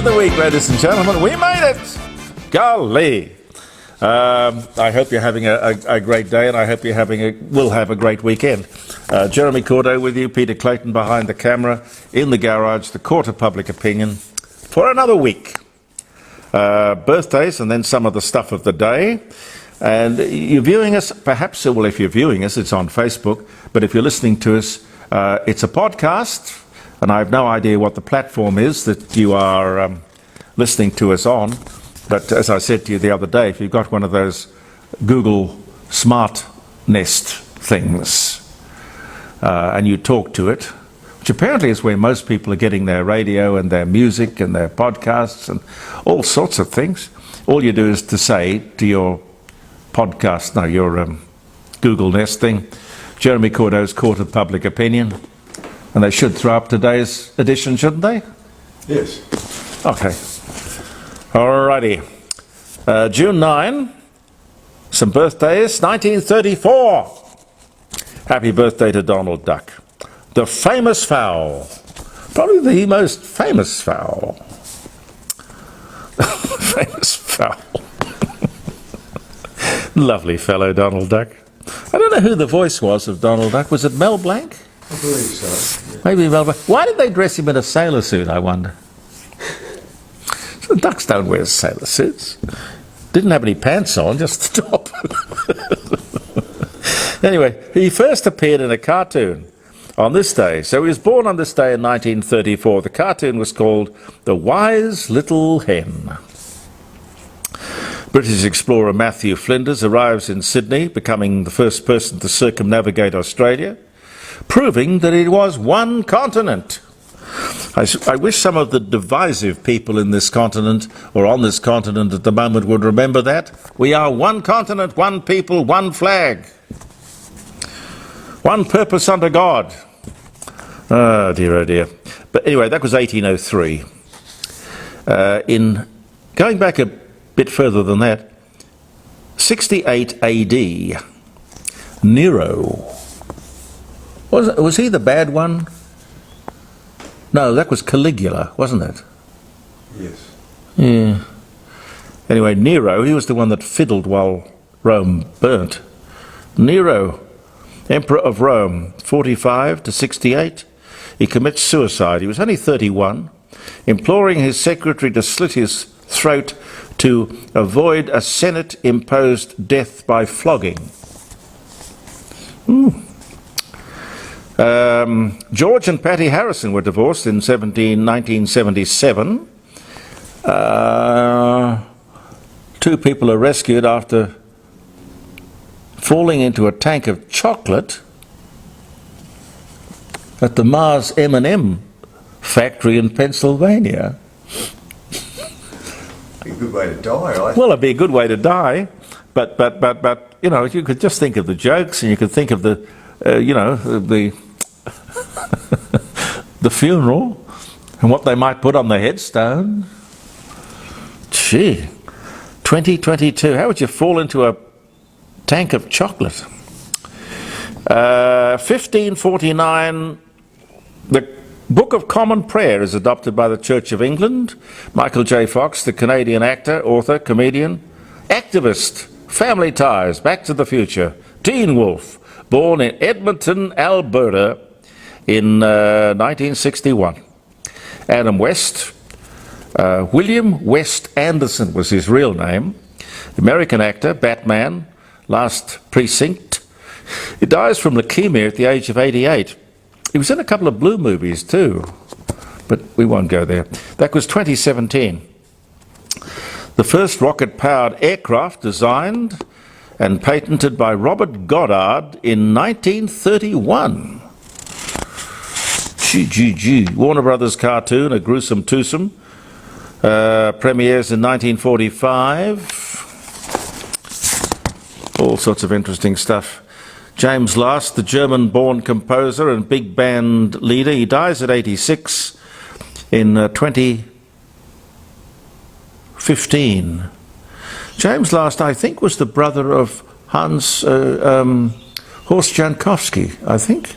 of the week, ladies and gentlemen. We made it! Golly! I hope you're having a great day, and I hope will have a great weekend. Jeremy Cordeaux with you, Peter Clayton behind the camera, in the garage, the court of public opinion, for another week. Birthdays and then some of the stuff of the day. And you're viewing us, perhaps, well, if you're viewing us, it's on Facebook, but if you're listening to us, it's a podcast, and I have no idea what the platform is that you are listening to us on. But as I said to you the other day, if you've got one of those Google Smart Nest things, and you talk to it, which apparently is where most people are getting their radio and their music and their podcasts and all sorts of things, all you do is to say to your podcast, your Google Nest thing, Jeremy Cordeaux's Court of Public Opinion, and they should throw up today's edition, shouldn't they? Yes. Okay. Alrighty. June 9, some birthdays, 1934. Happy birthday to Donald Duck. The famous fowl. Probably the most famous fowl. Famous fowl. Lovely fellow, Donald Duck. I don't know who the voice was of Donald Duck. Was it Mel Blanc? I believe so. Yeah. Maybe Mel Blanc. Why did they dress him in a sailor suit, I wonder? The ducks don't wear sailor suits. Didn't have any pants on, just the top. Anyway, he first appeared in a cartoon on this day. So he was born on this day in 1934. The cartoon was called The Wise Little Hen. British explorer Matthew Flinders arrives in Sydney, becoming the first person to circumnavigate Australia, proving that it was one continent. I wish some of the divisive people in this continent, or on this continent at the moment, would remember that. We are one continent, one people, one flag. One purpose under God. Oh dear, oh dear. But anyway, that was 1803. In going back a bit further than that, 68 AD, Nero. Was he the bad one? No, that was Caligula, wasn't it? Yes. Yeah. Anyway, Nero, he was the one that fiddled while Rome burnt. Nero, Emperor of Rome, 45 to 68. He commits suicide. He was only 31, imploring his secretary to slit his throat to avoid a Senate-imposed death by flogging. George and Patty Harrison were divorced in 1977. Two people are rescued after falling into a tank of chocolate at the Mars M&M factory in Pennsylvania. Be a good way to die, I think. Well, it'd be a good way to die, but you know, you could just think of the jokes, and you could think of the the funeral and what they might put on the headstone. Gee, 2022. How would you fall into a tank of chocolate? 1549. The Book of Common Prayer is adopted by the Church of England. Michael J. Fox, the Canadian actor, author, comedian, activist, family ties, Back to the Future, Teen Wolf, born in Edmonton, Alberta in 1961. Adam West, William West Anderson was his real name, American actor, Batman, Last Precinct. He dies from leukemia at the age of 88. He was in a couple of Blue movies too, but we won't go there. That was 2017. The first rocket-powered aircraft designed and patented by Robert Goddard in 1931. Gee. Warner Brothers cartoon, A Gruesome Twosome, premieres in 1945. All sorts of interesting stuff. James Last, the German-born composer and big band leader, he dies at 86 in 2015. James Last, I think, was the brother of Horst Jankowski, I think.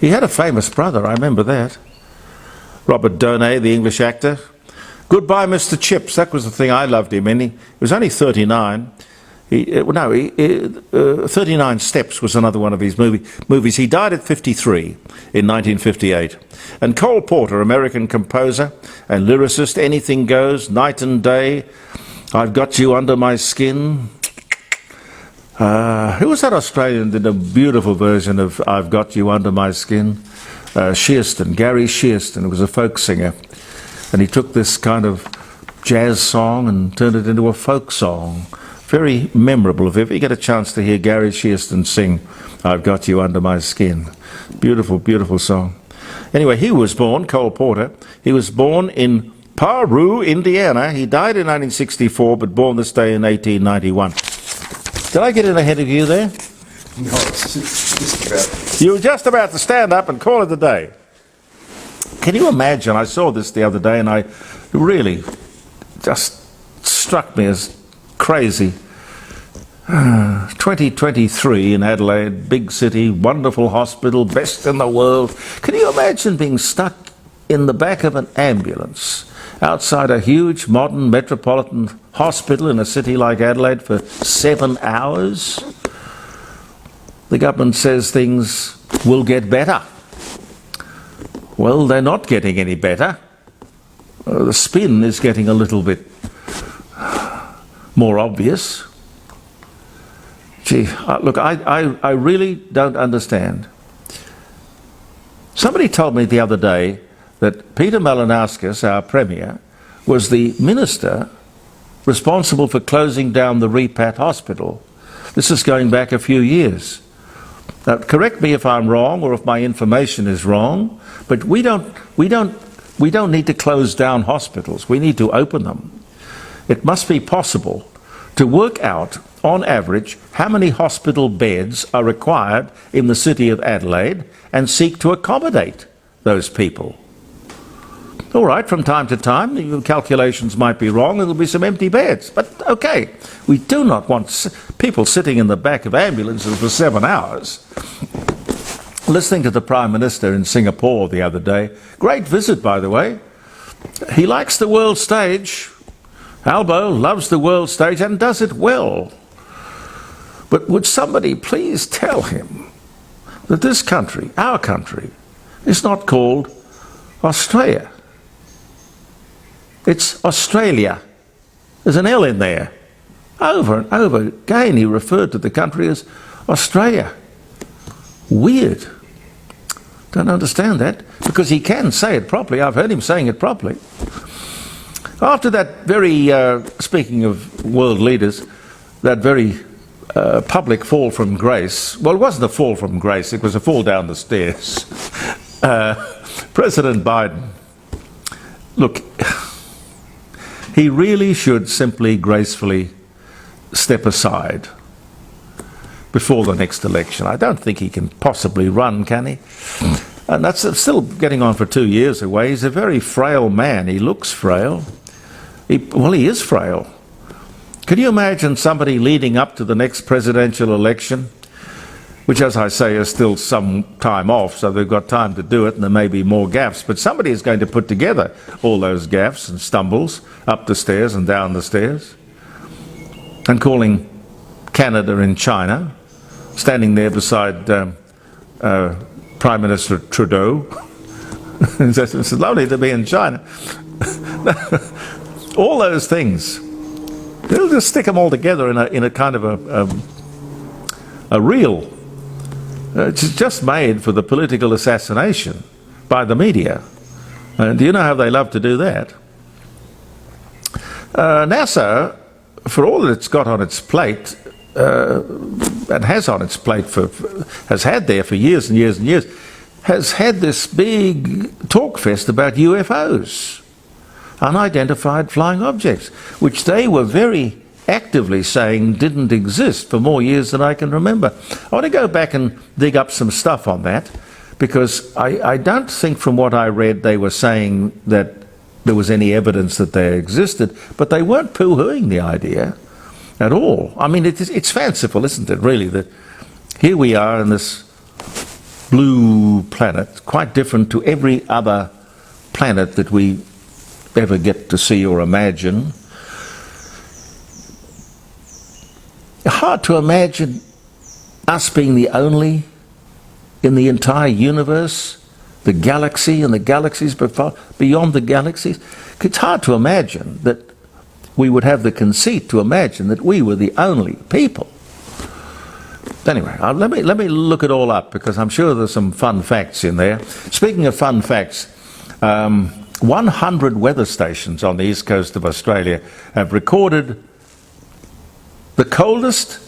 He had a famous brother, I remember that. Robert Donay, the English actor. Goodbye, Mr. Chips. That was the thing I loved him in. He was only 39. 39 Steps was another one of his movies. He died at 53 in 1958. And Cole Porter, American composer and lyricist, Anything Goes, Night and Day, I've Got You Under My Skin. Who was that Australian that did a beautiful version of I've Got You Under My Skin? Shearston, Gary Shearston, who was a folk singer. And he took this kind of jazz song and turned it into a folk song. Very memorable. If you get a chance to hear Gary Shearston sing I've Got You Under My Skin. Beautiful, beautiful song. Anyway, he was born, Cole Porter, he was born in Paru, Indiana. He died in 1964, but born this day in 1891. Did I get in ahead of you there? No, it's just about. You were just about to stand up and call it a day. Can you imagine? I saw this the other day and I really just struck me as crazy. 2023 in Adelaide, big city, wonderful hospital, best in the world. Can you imagine being stuck in the back of an ambulance outside a huge modern metropolitan hospital in a city like Adelaide for 7 hours? The government says things will get better. Well, they're not getting any better. The spin is getting a little bit more obvious. Gee, look, I really don't understand. Somebody told me the other day that Peter Malinauskas, our Premier, was the minister responsible for closing down the Repat Hospital. This is going back a few years. Now, correct me if I'm wrong or if my information is wrong, but we don't need to close down hospitals. We need to open them. It must be possible to work out, on average, how many hospital beds are required in the city of Adelaide and seek to accommodate those people. All right, from time to time, the calculations might be wrong and there'll be some empty beds. But okay, we do not want people sitting in the back of ambulances for 7 hours. Listening to the Prime Minister in Singapore the other day, great visit, by the way. He likes the world stage. Albo loves the world stage and does it well. But would somebody please tell him that this country, our country, is not called Australia. It's Australia. There's an L in there. Over and over again he referred to the country as Australia. Weird. Don't understand that, because he can say it properly. I've heard him saying it properly. After that very, speaking of world leaders, that very public fall from grace, well, it wasn't a fall from grace, it was a fall down the stairs. President Biden, look, he really should simply gracefully step aside before the next election. I don't think he can possibly run, can he? And that's still getting on for 2 years away. He's a very frail man. He looks frail. Well, he is frail. Can you imagine somebody leading up to the next presidential election, which, as I say, is still some time off, so they've got time to do it, and there may be more gaffes, but somebody is going to put together all those gaffes and stumbles up the stairs and down the stairs, and calling Canada and China, standing there beside Prime Minister Trudeau. It's lovely to be in China. All those things, they'll just stick them all together in a kind of a reel. It's just made for the political assassination by the media. And do you know how they love to do that? NASA, for all that it's got on its plate, and has on its plate has had there for years and years and years, has had this big talk fest about UFOs, unidentified flying objects, which they were very actively saying didn't exist for more years than I can remember. I want to go back and dig up some stuff on that, because I don't think from what I read they were saying that there was any evidence that they existed, but they weren't poo-hooing the idea at all. I mean, it's fanciful, isn't it, really, that here we are in this blue planet, quite different to every other planet that we ever get to see or imagine. Hard to imagine us being the only in the entire universe, the galaxy and the galaxies beyond the galaxies. It's hard to imagine that we would have the conceit to imagine that we were the only people. Anyway, let me look it all up, because I'm sure there's some fun facts in there. Speaking of fun facts, 100 weather stations on the east coast of Australia have recorded the coldest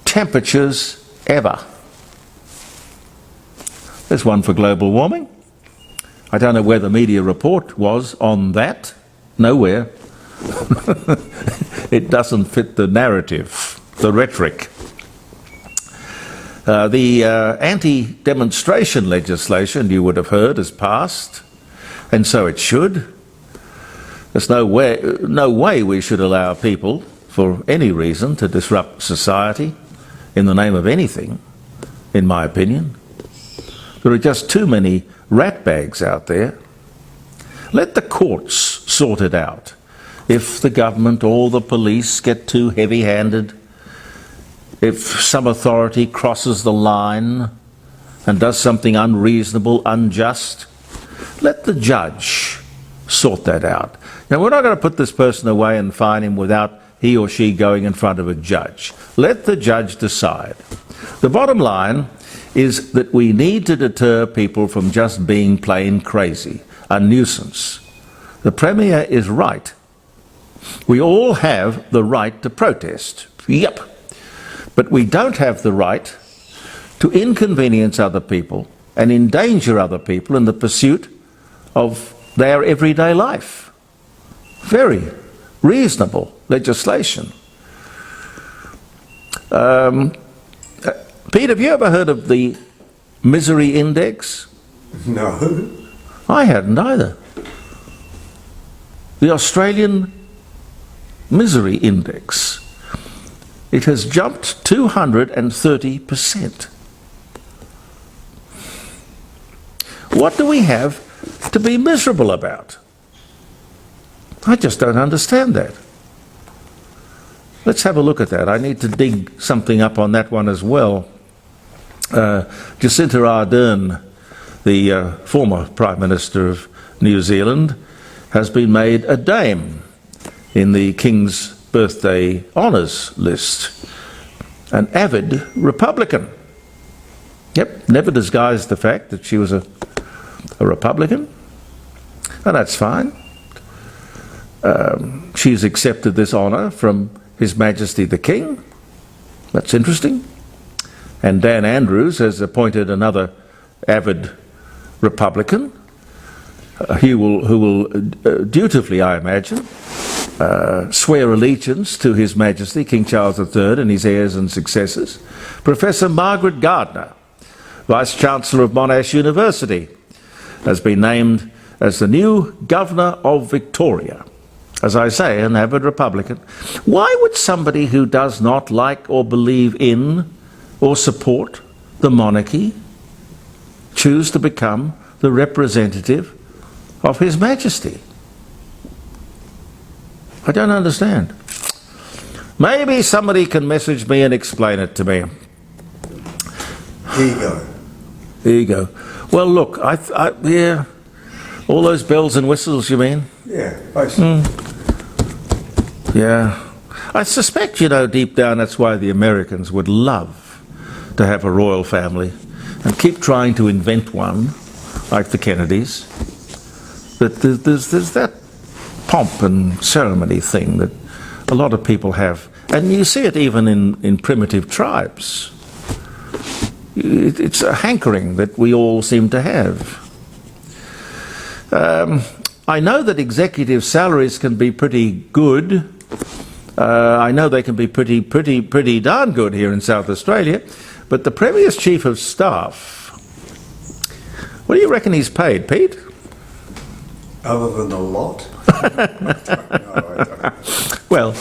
temperatures ever. There's one for global warming. I don't know where the media report was on that. Nowhere. It doesn't fit the narrative, the rhetoric. The anti-demonstration legislation, you would have heard, has passed, and so it should. There's no way we should allow people, for any reason, to disrupt society in the name of anything, in my opinion. There are just too many ratbags out there. Let the courts sort it out. If the government or the police get too heavy-handed, if some authority crosses the line and does something unreasonable, unjust, let the judge sort that out. Now, we're not going to put this person away and fine him without he or she going in front of a judge. Let the judge decide. The bottom line is that we need to deter people from just being plain crazy, a nuisance. The Premier is right. We all have the right to protest. Yep. But we don't have the right to inconvenience other people and endanger other people in the pursuit of their everyday life. Very reasonable legislation. Pete, have you ever heard of the misery index? No. I hadn't either. The Australian misery index. It has jumped 230%. What do we have to be miserable about? I just don't understand that. Let's have a look at that. I need to dig something up on that one as well. Jacinda Ardern, the former Prime Minister of New Zealand, has been made a dame in the King's Birthday Honours list. An avid Republican. Yep, never disguised the fact that she was a Republican. And that's fine. She's accepted this honour from His Majesty the King. That's interesting. And Dan Andrews has appointed another avid Republican who will dutifully, I imagine, swear allegiance to His Majesty King Charles III and his heirs and successors. Professor Margaret Gardner, Vice-Chancellor of Monash University, has been named as the new Governor of Victoria. As I say, an avid Republican. Why would somebody who does not like or believe in or support the monarchy choose to become the representative of His Majesty? I don't understand. Maybe somebody can message me and explain it to me. Ego. Ego. Well, look, yeah, all those bells and whistles, you mean? Yeah, basically. Yeah. I suspect, deep down, that's why the Americans would love to have a royal family and keep trying to invent one, like the Kennedys. But there's that pomp and ceremony thing that a lot of people have. And you see it even in primitive tribes. It's a hankering that we all seem to have. I know that executive salaries can be pretty good. I know they can be pretty darn good here in South Australia. But the Premier's Chief of Staff, what do you reckon he's paid, Pete? Other than a lot? No, I don't. Well,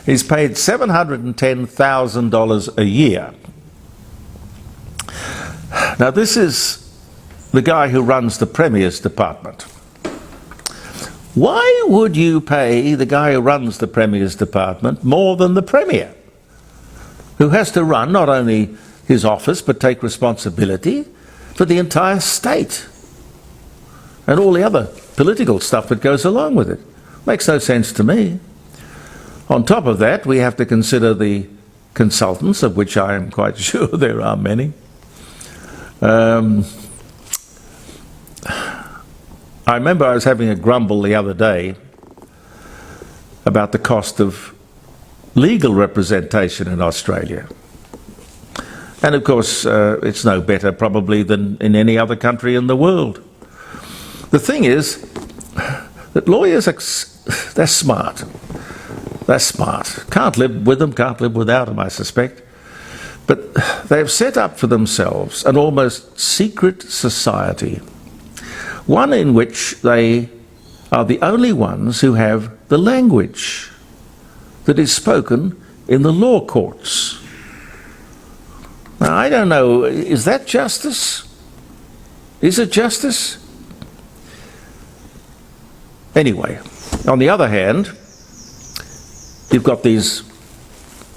he's paid $710,000 a year. Now, this is the guy who runs the Premier's department. Why would you pay the guy who runs the Premier's department more than the Premier, who has to run not only his office but take responsibility for the entire state and all the other political stuff that goes along with it? Makes no sense to me. On top of that, we have to consider the consultants, of which I am quite sure there are many. I remember I was having a grumble the other day about the cost of legal representation in Australia. And of course, it's no better probably than in any other country in the world. The thing is that lawyers, they're smart. They're smart. Can't live with them, can't live without them, I suspect. But they've set up for themselves an almost secret society, one in which they are the only ones who have the language that is spoken in the law courts. Now, I don't know, is that justice? Is it justice? Anyway, on the other hand, you've got these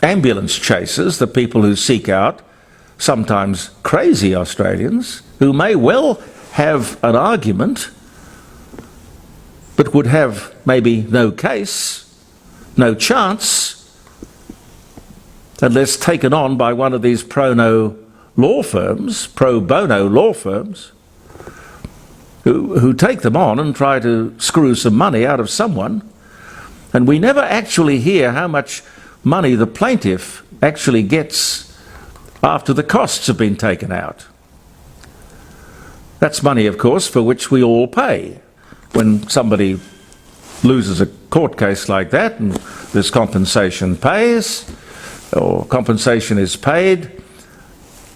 ambulance chasers, the people who seek out sometimes crazy Australians who may well have an argument but would have maybe no case, no chance, unless taken on by one of these pro bono law firms, who take them on and try to screw some money out of someone. And we never actually hear how much money the plaintiff actually gets after the costs have been taken out. That's money, of course, for which we all pay. When somebody loses a court case like that and there's compensation is paid,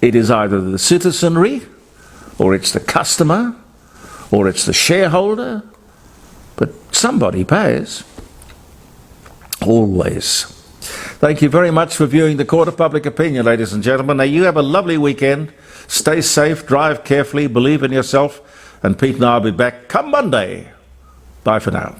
it is either the citizenry, or it's the customer, or it's the shareholder, but somebody pays. Always. Thank you very much for viewing the Court of Public Opinion, ladies and gentlemen. Now, you have a lovely weekend. Stay safe, drive carefully, believe in yourself, and Pete and I will be back come Monday. Bye for now.